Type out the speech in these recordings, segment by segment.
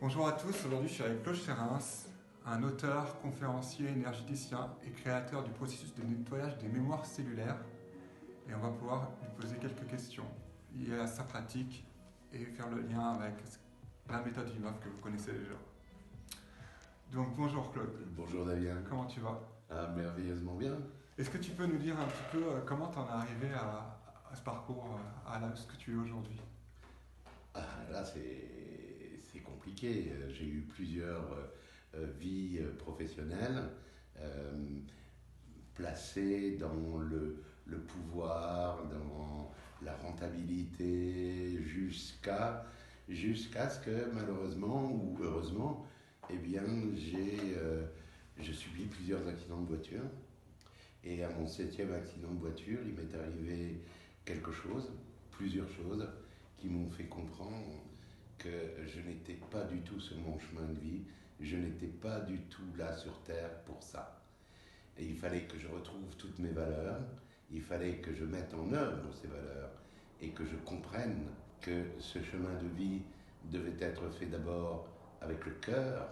Bonjour à tous, aujourd'hui je suis avec Claude Chérins, un auteur, conférencier, énergéticien et créateur du processus de nettoyage des mémoires cellulaires. Et on va pouvoir lui poser quelques questions liées à sa pratique et faire le lien avec la méthode IMAF que vous connaissez déjà. Donc bonjour Claude. Bonjour Damien. Comment tu vas? Merveilleusement bien. Est-ce que tu peux nous dire un petit peu comment tu en es arrivé à ce parcours, ce que tu es aujourd'hui? Là, c'est compliqué. J'ai eu plusieurs vies professionnelles placées dans le pouvoir, dans la rentabilité, jusqu'à ce que malheureusement ou heureusement, eh bien, je subis plusieurs accidents de voiture. Et à mon 7e accident de voiture, il m'est arrivé plusieurs choses, qui m'ont fait comprendre que je n'étais pas du tout sur mon chemin de vie, je n'étais pas du tout là sur Terre pour ça. Et il fallait que je retrouve toutes mes valeurs, il fallait que je mette en œuvre ces valeurs et que je comprenne que ce chemin de vie devait être fait d'abord avec le cœur,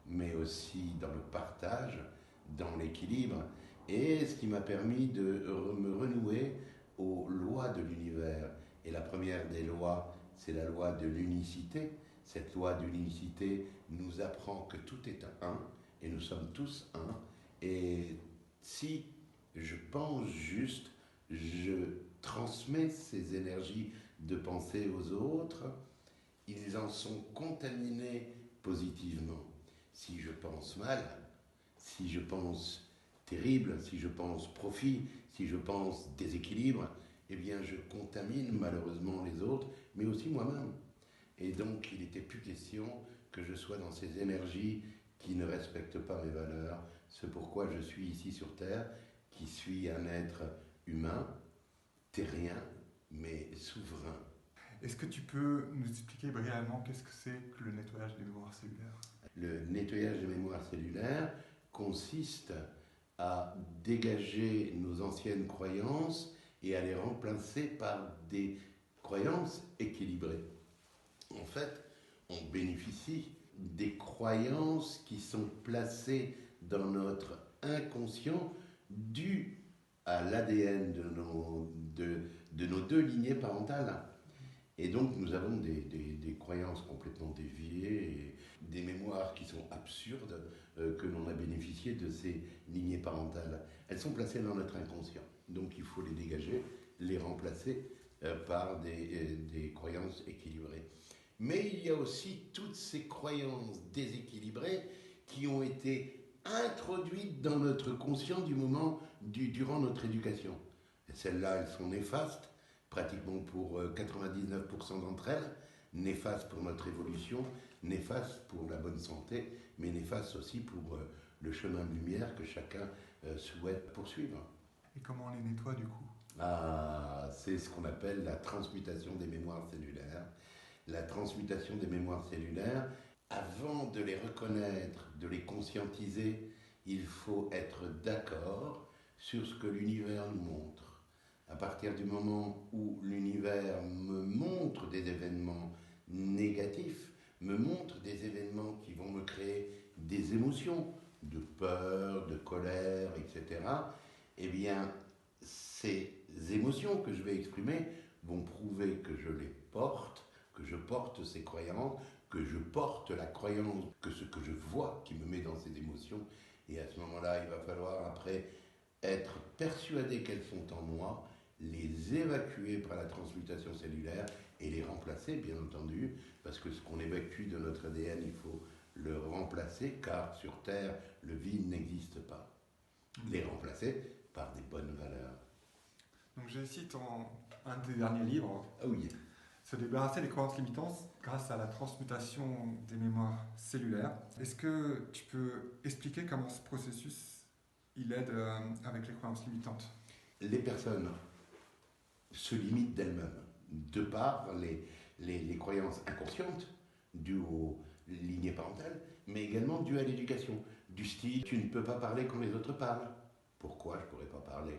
mais aussi dans le partage, dans l'équilibre, et ce qui m'a permis de me renouer aux lois de l'univers. Et la première des lois, c'est la loi de l'unicité. Cette loi de l'unicité nous apprend que tout est un, et nous sommes tous un. Et si je pense juste, je transmets ces énergies de pensée aux autres, ils en sont contaminés positivement. Si je pense mal, si je pense terrible, si je pense profit, si je pense déséquilibre, eh bien je contamine malheureusement les autres, mais aussi moi-même. Et donc il n'était plus question que je sois dans ces énergies qui ne respectent pas mes valeurs, ce pourquoi je suis ici sur Terre, qui suis un être humain, terrien, mais souverain. Est-ce que tu peux nous expliquer brièvement qu'est-ce que c'est que le nettoyage des mémoires cellulaires? Le nettoyage des mémoires cellulaires consiste à dégager nos anciennes croyances et à les remplacer par des croyances équilibrées. En fait, on bénéficie des croyances qui sont placées dans notre inconscient dues à l'ADN de nos deux lignées parentales. Et donc nous avons des croyances complètement déviées, et des mémoires qui sont absurdes que l'on a bénéficié de ces lignées parentales. Elles sont placées dans notre inconscient. Donc il faut les dégager, les remplacer par des croyances équilibrées. Mais il y a aussi toutes ces croyances déséquilibrées qui ont été introduites dans notre conscient durant notre éducation. Et celles-là, elles sont néfastes, pratiquement pour 99% d'entre elles, néfastes pour notre évolution, néfastes pour la bonne santé, mais néfastes aussi pour le chemin de lumière que chacun souhaite poursuivre. Et comment on les nettoie du coup? C'est ce qu'on appelle la transmutation des mémoires cellulaires. La transmutation des mémoires cellulaires, avant de les reconnaître, de les conscientiser, il faut être d'accord sur ce que l'univers nous montre. À partir du moment où l'univers me montre des événements négatifs, me montre des événements qui vont me créer des émotions, de peur, de colère, etc., eh bien, ces émotions que je vais exprimer vont prouver que je les porte, que je porte ces croyances, que je porte la croyance que ce que je vois qui me met dans ces émotions. Et à ce moment-là, il va falloir après être persuadé qu'elles sont en moi, les évacuer par la transmutation cellulaire et les remplacer, bien entendu, parce que ce qu'on évacue de notre ADN, il faut le remplacer, car sur Terre, le vide n'existe pas. Les remplacer par des bonnes valeurs. Donc j'ai ici un des derniers livres. Ah oui. Se débarrasser des croyances limitantes grâce à la transmutation des mémoires cellulaires. Est-ce que tu peux expliquer comment ce processus il aide avec les croyances limitantes? Les personnes se limitent d'elles-mêmes, de par les croyances inconscientes dues aux lignées parentales, mais également dues à l'éducation. Du style, tu ne peux pas parler quand les autres parlent. Pourquoi je ne pourrais pas parler ?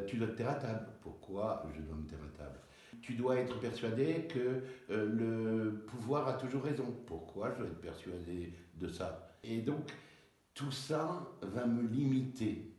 Tu dois te taire à table. Pourquoi je dois me taire à table ? tu dois être persuadé que le pouvoir a toujours raison. Pourquoi je dois être persuadé de ça? Et donc, tout ça va me limiter.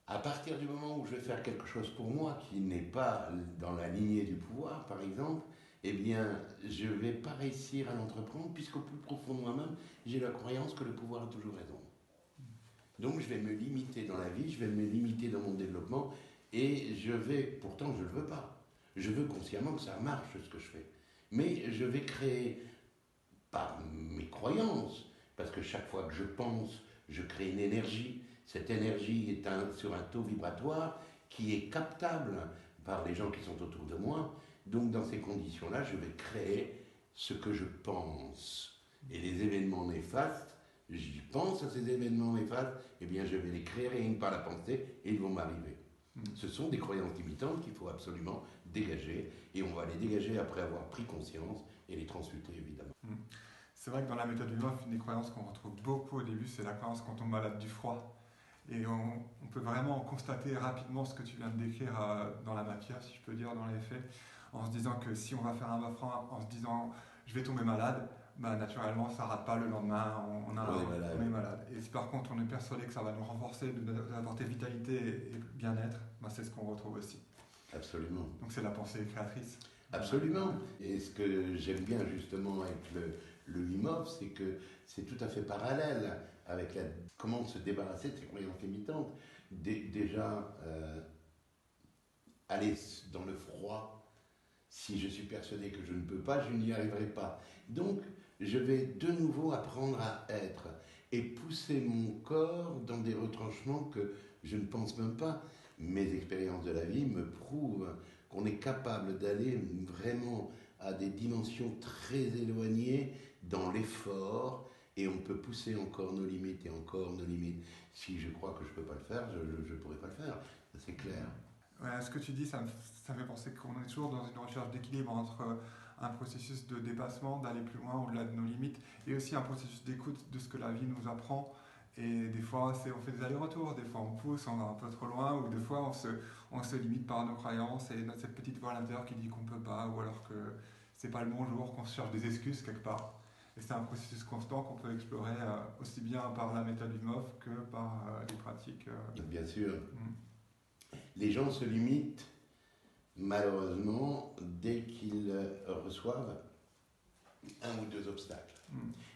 À partir du moment où je vais faire quelque chose pour moi qui n'est pas dans la lignée du pouvoir, par exemple, eh bien, je ne vais pas réussir à l'entreprendre puisqu'au plus profond de moi-même, j'ai la croyance que le pouvoir a toujours raison. Donc, je vais me limiter dans la vie, je vais me limiter dans mon développement et pourtant, je ne le veux pas. Je veux consciemment que ça marche ce que je fais. Mais je vais créer, par mes croyances, parce que chaque fois que je pense, je crée une énergie. Cette énergie est sur un taux vibratoire qui est captable par les gens qui sont autour de moi. Donc dans ces conditions-là, je vais créer ce que je pense. Et les événements néfastes, j'y pense à ces événements néfastes, eh bien je vais les créer rien que par la pensée et ils vont m'arriver. Ce sont des croyances limitantes qu'il faut absolument dégager et on va les dégager après avoir pris conscience et les transmuter évidemment. C'est vrai que dans la méthode du MOF, une des croyances qu'on retrouve beaucoup au début, c'est la croyance qu'on tombe malade du froid. Et on peut vraiment constater rapidement ce que tu viens de décrire dans la matière, si je peux dire, dans les faits, en se disant que si on va faire un MOF en se disant je vais tomber malade, bah, naturellement ça ne rate pas le lendemain, on est malade. Et si par contre on est persuadé que ça va nous renforcer, nous apporter vitalité et bien-être, bah, c'est ce qu'on retrouve aussi. Absolument. Donc c'est la pensée créatrice. Absolument. Et ce que j'aime bien justement avec le IMOF, c'est que c'est tout à fait parallèle avec comment se débarrasser de ces croyances limitantes. Déjà, aller dans le froid, si je suis persuadé que je ne peux pas, je n'y arriverai pas. Donc, je vais de nouveau apprendre à être et pousser mon corps dans des retranchements que je ne pense même pas. Mes expériences de la vie me prouvent qu'on est capable d'aller vraiment à des dimensions très éloignées dans l'effort et on peut pousser encore nos limites et encore nos limites. Si je crois que je ne peux pas le faire, je ne pourrai pas le faire, c'est clair. Ouais, ce que tu dis, ça me fait penser qu'on est toujours dans une recherche d'équilibre entre un processus de dépassement, d'aller plus loin au-delà de nos limites, et aussi un processus d'écoute de ce que la vie nous apprend. Et des fois, on fait des allers-retours, des fois on pousse, on va un peu trop loin, ou des fois on se limite par nos croyances et cette petite voix à l'intérieur qui dit qu'on ne peut pas, ou alors que c'est pas le bon jour, qu'on se cherche des excuses quelque part. Et c'est un processus constant qu'on peut explorer aussi bien par la méthode du MOF que par les pratiques. Bien sûr. Les gens se limitent, malheureusement, dès qu'ils reçoivent un ou deux obstacles.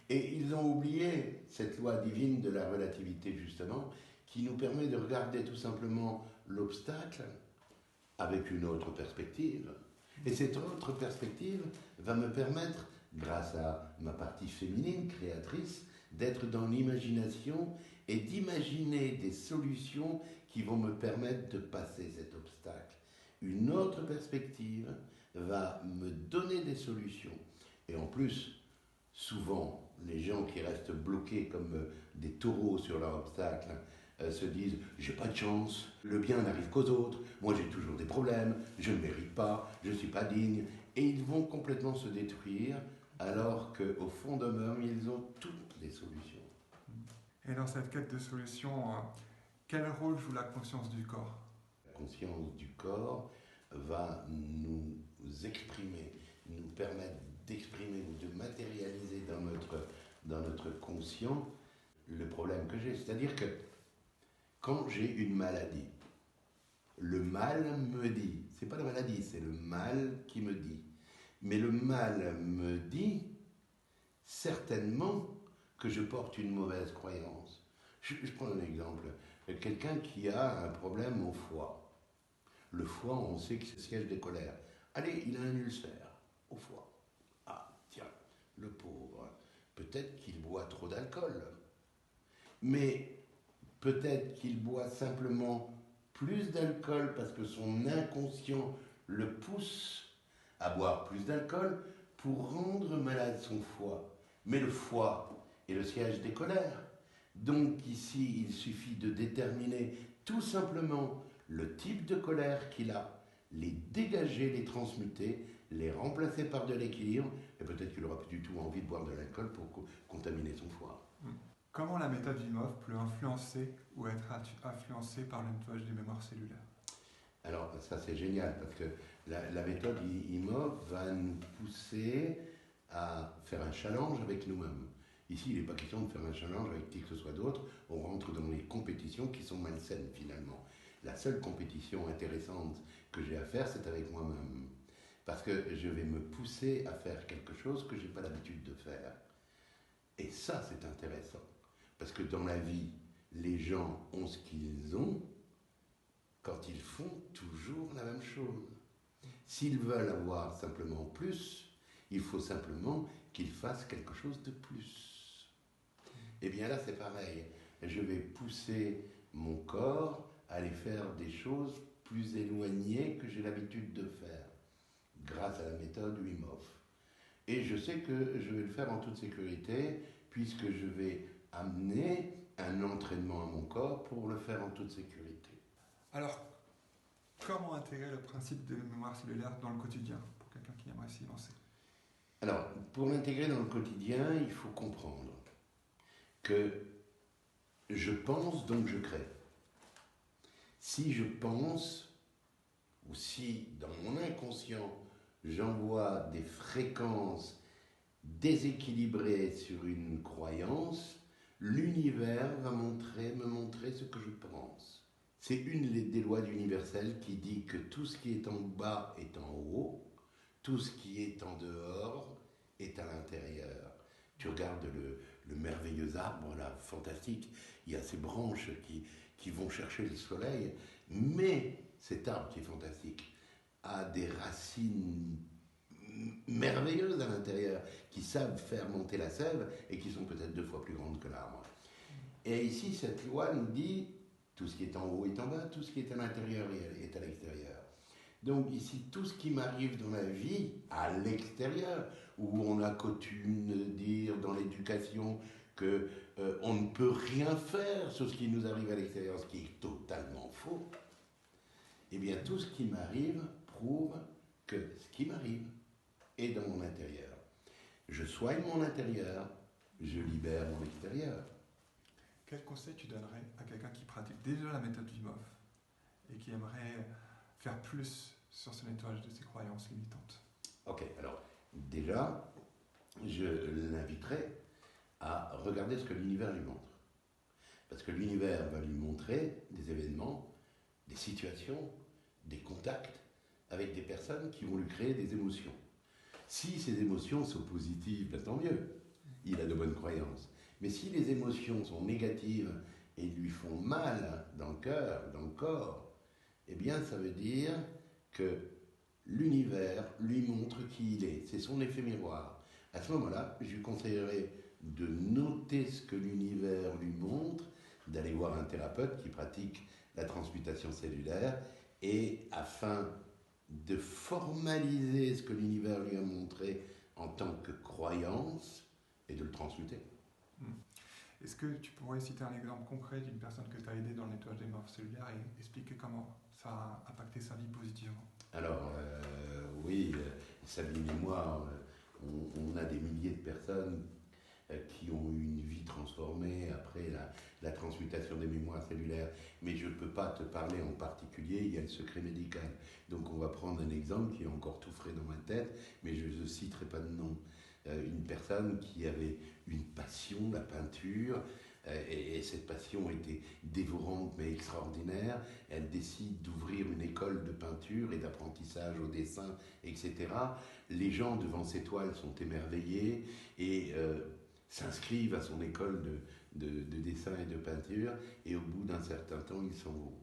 Et ils ont oublié cette loi divine de la relativité, justement, qui nous permet de regarder tout simplement l'obstacle avec une autre perspective. Et cette autre perspective va me permettre, grâce à ma partie féminine, créatrice, d'être dans l'imagination et d'imaginer des solutions qui vont me permettre de passer cet obstacle. Une autre perspective va me donner des solutions. Et en plus, souvent, les gens qui restent bloqués comme des taureaux sur leur obstacle se disent « j'ai pas de chance, le bien n'arrive qu'aux autres, moi j'ai toujours des problèmes, je ne mérite pas, je ne suis pas digne ». Et ils vont complètement se détruire alors qu'au fond d'eux-mêmes, ils ont toutes les solutions. Et dans cette quête de solutions, quel rôle joue la conscience du corps? La conscience du corps va nous exprimer, nous permettre d'exprimer ou de matérialiser dans notre conscient le problème que j'ai. C'est-à-dire que quand j'ai une maladie, le mal me dit, c'est pas la maladie, c'est le mal qui me dit. Mais le mal me dit certainement que je porte une mauvaise croyance. Je prends un exemple. Quelqu'un qui a un problème au foie. Le foie, on sait que c'est le siège des colères. Allez, il a un ulcère au foie. Ah, tiens, le pauvre. Peut-être qu'il boit trop d'alcool. Mais peut-être qu'il boit simplement plus d'alcool parce que son inconscient le pousse à boire plus d'alcool pour rendre malade son foie. Mais le foie est le siège des colères. Donc ici, il suffit de déterminer tout simplement le type de colère qu'il a, les dégager, les transmuter, les remplacer par de l'équilibre, et peut-être qu'il n'aura plus du tout envie de boire de l'alcool pour contaminer son foie. Comment la méthode du MOF peut influencer ou être influencée par le nettoyage des mémoires cellulaires? Alors ça c'est génial parce que la méthode IMOF va nous pousser à faire un challenge avec nous-mêmes. Ici, il n'est pas question de faire un challenge avec qui que ce soit d'autre. On rentre dans les compétitions qui sont malsaines finalement. La seule compétition intéressante que j'ai à faire, c'est avec moi-même. Parce que je vais me pousser à faire quelque chose que je n'ai pas l'habitude de faire. Et ça, c'est intéressant. Parce que dans la vie, les gens ont ce qu'ils ont quand ils font toujours la même chose. S'ils veulent avoir simplement plus, il faut simplement qu'ils fassent quelque chose de plus. Et bien là, c'est pareil. Je vais pousser mon corps à aller faire des choses plus éloignées que j'ai l'habitude de faire, grâce à la méthode Wim Hof. Et je sais que je vais le faire en toute sécurité, puisque je vais amener un entraînement à mon corps pour le faire en toute sécurité. Alors, comment intégrer le principe de mémoire cellulaire dans le quotidien pour quelqu'un qui aimerait s'y lancer? Alors, pour l'intégrer dans le quotidien, il faut comprendre que je pense, donc je crée. Si je pense, ou si dans mon inconscient, j'envoie des fréquences déséquilibrées sur une croyance, l'univers va me montrer ce que je pense. C'est une des lois d'universel qui dit que tout ce qui est en bas est en haut, tout ce qui est en dehors est à l'intérieur. Tu regardes le merveilleux arbre là, fantastique, il y a ces branches qui vont chercher le soleil, mais cet arbre qui est fantastique a des racines merveilleuses à l'intérieur qui savent faire monter la sève et qui sont peut-être 2 fois plus grandes que l'arbre. Et ici, cette loi nous dit tout ce qui est en haut est en bas, tout ce qui est à l'intérieur est à l'extérieur. Donc ici, tout ce qui m'arrive dans la vie, à l'extérieur, où on a coutume de dire dans l'éducation que on ne peut rien faire sur ce qui nous arrive à l'extérieur, ce qui est totalement faux, eh bien tout ce qui m'arrive prouve que ce qui m'arrive est dans mon intérieur. Je soigne mon intérieur, je libère mon extérieur. Quel conseil tu donnerais à quelqu'un qui pratique déjà la méthode Wim Hof et qui aimerait faire plus sur ce nettoyage de ses croyances limitantes? Ok, alors déjà, je l'inviterai à regarder ce que l'univers lui montre. Parce que l'univers va lui montrer des événements, des situations, des contacts avec des personnes qui vont lui créer des émotions. Si ces émotions sont positives, ben tant mieux, il a de bonnes croyances. Mais si les émotions sont négatives et lui font mal dans le cœur, dans le corps, eh bien ça veut dire que l'univers lui montre qui il est. C'est son effet miroir. À ce moment-là, je lui conseillerais de noter ce que l'univers lui montre, d'aller voir un thérapeute qui pratique la transmutation cellulaire, et afin de formaliser ce que l'univers lui a montré en tant que croyance et de le transmuter. Est-ce que tu pourrais citer un exemple concret d'une personne que tu as aidée dans le nettoyage des morphes cellulaires et expliquer comment ça a impacté sa vie positivement? Alors, oui, Sabine et moi, on a des milliers de personnes qui ont eu une vie transformée après la transmutation des mémoires cellulaires. Mais je ne peux pas te parler en particulier, il y a le secret médical. Donc on va prendre un exemple qui est encore tout frais dans ma tête, mais je ne citerai pas de nom. Une personne qui avait une passion, la peinture, et cette passion était dévorante mais extraordinaire. Elle décide d'ouvrir une école de peinture et d'apprentissage au dessin, etc. Les gens devant ses toiles sont émerveillés et s'inscrivent à son école de dessin et de peinture, et au bout d'un certain temps, ils s'en vont.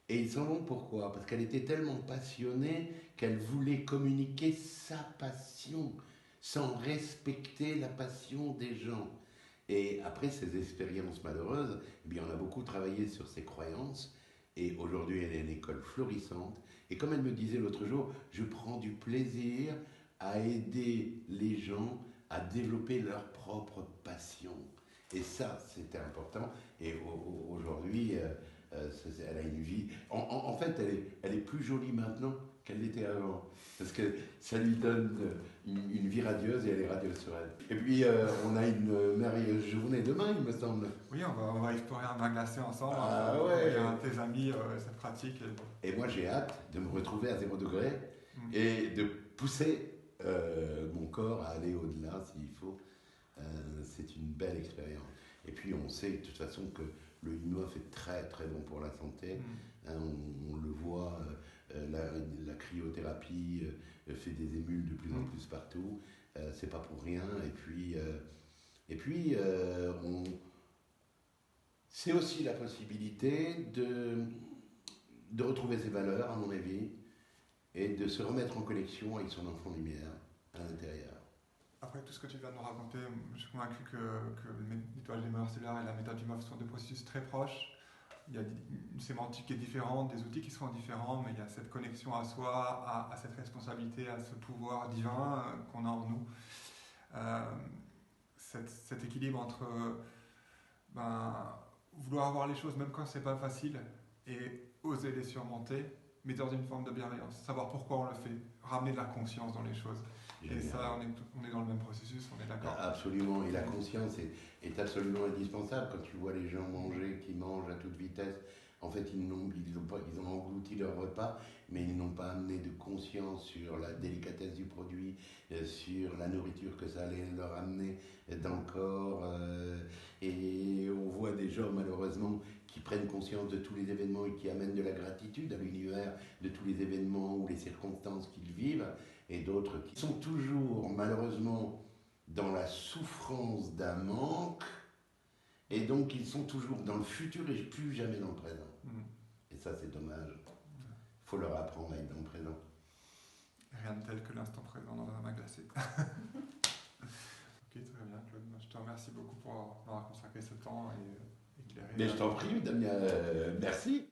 Et ils s'en vont pourquoi? Parce qu'elle était tellement passionnée qu'elle voulait communiquer sa passion, sans respecter la passion des gens. Et après ces expériences malheureuses, eh bien, on a beaucoup travaillé sur ses croyances, et aujourd'hui elle est une école florissante. Et comme elle me disait l'autre jour, je prends du plaisir à aider les gens à développer leur propre passion. Et ça, c'était important. Et aujourd'hui, elle a une vie... En fait, elle est plus jolie maintenant qu'elle l'était avant. Parce que ça lui donne une vie radieuse et elle est radieuse sur elle. Et puis, on a une merveilleuse journée demain, il me semble. Oui, on va explorer un bain glacé ensemble. Ah On va ouais. dire à tes amis cette pratique. Et moi, j'ai hâte de me retrouver à 0 degré Mm. et de pousser mon corps à aller au-delà s'il faut. C'est une belle expérience. Et puis, on sait de toute façon que le IMOF est très très bon pour la santé. Mm. Hein, on le voit, la cryothérapie fait des émules de plus en plus partout. C'est pas pour rien. Et puis c'est aussi la possibilité de retrouver ses valeurs, à mon avis, et de se remettre en connexion avec son enfant lumière à l'intérieur. Après tout ce que tu viens de nous raconter, je suis convaincu que le nettoyage des mémoires cellulaires et la méthode du MOF sont deux processus très proches. Il y a une sémantique qui est différente, des outils qui sont différents, mais il y a cette connexion à soi, à cette responsabilité, à ce pouvoir divin qu'on a en nous. Cet équilibre entre vouloir voir les choses même quand c'est pas facile et oser les surmonter, mais dans une forme de bienveillance, savoir pourquoi on le fait, ramener de la conscience dans les choses. Et ça, on est dans le même processus, on est d'accord. Absolument, et la conscience est absolument indispensable. Quand tu vois les gens manger, qui mangent à toute vitesse, en fait ils ont englouti leur repas, mais ils n'ont pas amené de conscience sur la délicatesse du produit, sur la nourriture que ça allait leur amener dans le corps. Et on voit des gens malheureusement qui prennent conscience de tous les événements et qui amènent de la gratitude à l'univers, de tous les événements ou les circonstances qu'ils vivent, et d'autres qui sont toujours malheureusement dans la souffrance d'un manque, et donc ils sont toujours dans le futur et plus jamais dans le présent. Et ça c'est dommage. Il faut leur apprendre à être dans le présent. Rien de tel que l'instant présent dans un bain glacé. Ok, très bien Claude. Je te remercie beaucoup pour avoir consacré ce temps et éclairé. Mais je t'en prie, Damien, merci.